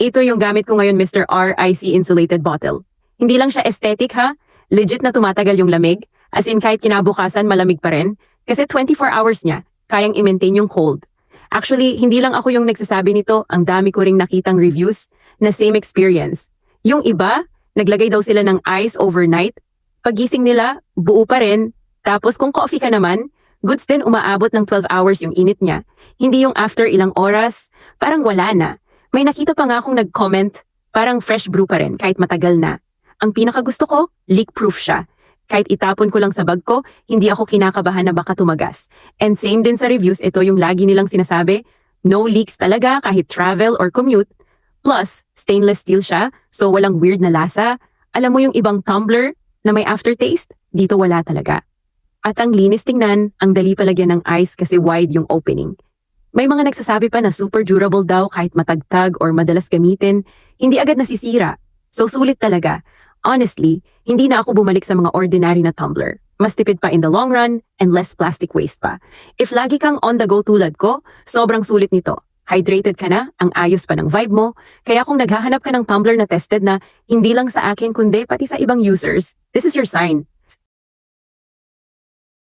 Ito yung gamit ko ngayon, Mr. RIC insulated bottle. Hindi lang siya aesthetic ha, legit na tumatagal yung lamig, as in kahit kinabukasan malamig pa rin, kasi 24 hours niya, kayang i-maintain yung cold. Actually, hindi lang ako yung nagsasabi nito, ang dami ko ring nakitang reviews na same experience. Yung iba, naglagay daw sila ng ice overnight, pagising nila, buo pa rin, tapos kung coffee ka naman, goods din umaabot ng 12 hours yung init niya. Hindi yung after ilang oras, parang wala na. May nakita pa nga akong nag-comment, parang fresh brew pa rin kahit matagal na. Ang pinakagusto ko, leak-proof siya. Kahit itapon ko lang sa bag ko, hindi ako kinakabahan na baka tumagas. And same din sa reviews, ito yung lagi nilang sinasabi, no leaks talaga kahit travel or commute. Plus, stainless steel siya, so walang weird na lasa. Alam mo yung ibang tumbler na may aftertaste? Dito wala talaga. At ang linis tingnan, ang dali palagyan ng ice kasi wide yung opening. May mga nagsasabi pa na super durable daw kahit matagtag or madalas gamitin, hindi agad nasisira. So sulit talaga. Honestly, hindi na ako bumalik sa mga ordinary na tumbler. Mas tipid pa in the long run and less plastic waste pa. If lagi kang on the go tulad ko, sobrang sulit nito. Hydrated ka na, ang ayos pa ng vibe mo, kaya kung naghahanap ka ng tumbler na tested na hindi lang sa akin kundi pati sa ibang users, this is your sign.